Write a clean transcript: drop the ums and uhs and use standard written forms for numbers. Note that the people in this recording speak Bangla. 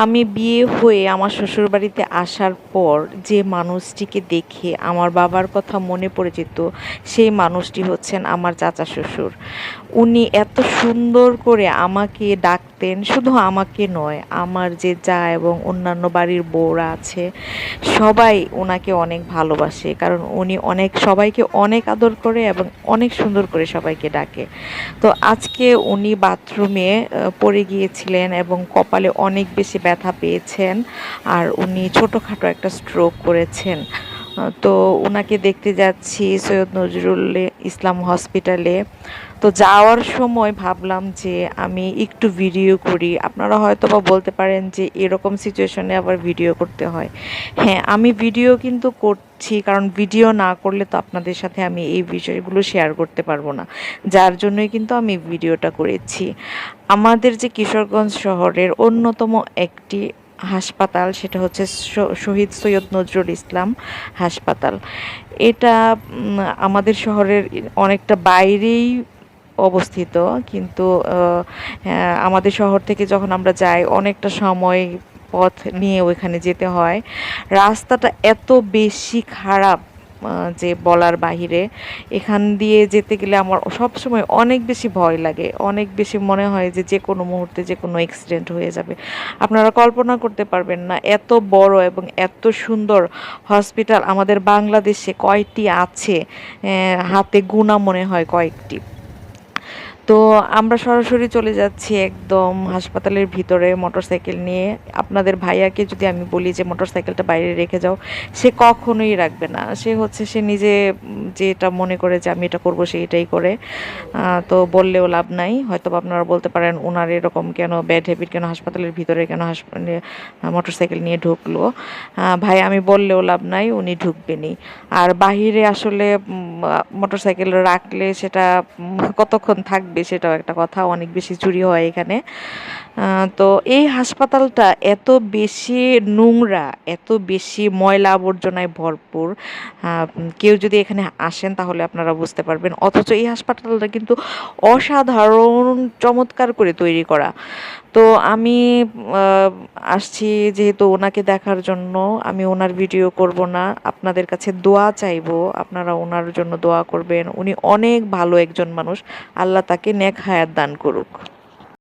আমি বিয়ে হয়ে আমার শ্বশুরবাড়িতে আসার পর যে মানুষটিকে দেখে আমার বাবার কথা মনে পড়ে যেত, সেই মানুষটি হচ্ছেন আমার চাচা শ্বশুর। উনি এত সুন্দর করে আমাকে ডাকতেন, শুধু আমাকে নয়, আমার যে যা এবং অন্যান্য বাড়ির বউরা আছে সবাই ওনাকে অনেক ভালোবাসে, কারণ উনি সবাইকে অনেক আদর করে এবং অনেক সুন্দর করে সবাইকে ডাকে। তো আজকে উনি বাথরুমে পড়ে গিয়েছিলেন এবং কপালে অনেক বেশি ব্যথা পেয়েছেন, আর উনি ছোটোখাটো একটা স্ট্রোক করেছেন। তো ওনাকে দেখতে যাচ্ছি সৈয়দ নজরুল ইসলাম হসপিটালে। তো যাওয়ার সময় ভাবলাম যে আমি একটু ভিডিও করি। আপনারা হয়তো বা বলতে পারেন যে এরকম সিচুয়েশনে আবার ভিডিও করতে হয়। হ্যাঁ, আমি ভিডিও কিন্তু করছি, কারণ ভিডিও না করলে তো আপনাদের সাথে আমি এই বিষয়গুলো শেয়ার করতে পারবো না। যার জন্যই কিন্তু আমি ভিডিওটা করেছি। আমাদের যে কিশোরগঞ্জ শহরের অন্যতম একটি হাসপাতাল, সেটা হচ্ছে শহীদ সৈয়দ নজরুল ইসলাম হাসপাতাল। এটা আমাদের শহরের অনেকটা বাইরেই অবস্থিত, কিন্তু হ্যাঁ, আমাদের শহর থেকে যখন আমরা যাই অনেকটা সময় পথ নিয়ে ওইখানে যেতে হয়। রাস্তাটা এত বেশি খারাপ যে বলার বাহিরে। এখান দিয়ে যেতে গেলে আমার সবসময় অনেক বেশি ভয় লাগে, অনেক বেশি মনে হয় যে যে কোনো মুহূর্তে যে কোনো অ্যাক্সিডেন্ট হয়ে যাবে। আপনারা কল্পনা করতে পারবেন না এত বড় এবং এত সুন্দর হসপিটাল আমাদের বাংলাদেশে কয়টি আছে, হাতে গোনা মনে হয় কয়েকটি। তো আমরা সরাসরি চলে যাচ্ছি একদম হাসপাতালের ভিতরে মোটরসাইকেল নিয়ে। আপনাদের ভাইয়াকে যদি আমি বলি যে মোটরসাইকেলটা বাইরে রেখে যাও, সে কখনোই রাখবে না। সে নিজে যেটা মনে করে যে আমি এটা করব সে এটাই করে। তো বললেও লাভ নাই। হয়তো আপনারা বলতে পারেন ওনার এরকম কেন, ব্যাড হ্যাবিট কেন, হাসপাতালের ভিতরে কেন মোটরসাইকেল নিয়ে ঢুকলো। ভাই আমি বললেও লাভ নাই, উনি ঢুকবেনই। আর বাহিরে আসলে মোটরসাইকেল রাখলে সেটা কতক্ষণ থাকবে সেটাও একটা কথা, অনেক বেশি চুরি হয় এখানে। তো এই হাসপাতালটা এত বেশি নোংরা, এত বেশি ময়লা আবর্জনায় ভরপুর। কেউ যদি এখানে আসেন তাহলে আপনারা বুঝতে পারবেন। অথচ এই হাসপাতালটা কিন্তু অসাধারণ চমৎকার করে তৈরি করা। তো আমি আসছি যেহেতু ওনাকে দেখার জন্য, আমি ওনার ভিডিও করব না, আপনাদের কাছে দোয়া চাইবো, আপনারা ওনার জন্য দোয়া করবেন। উনি অনেক ভালো একজন মানুষ, আল্লাহ তাকে নেক হায়াত দান করুক।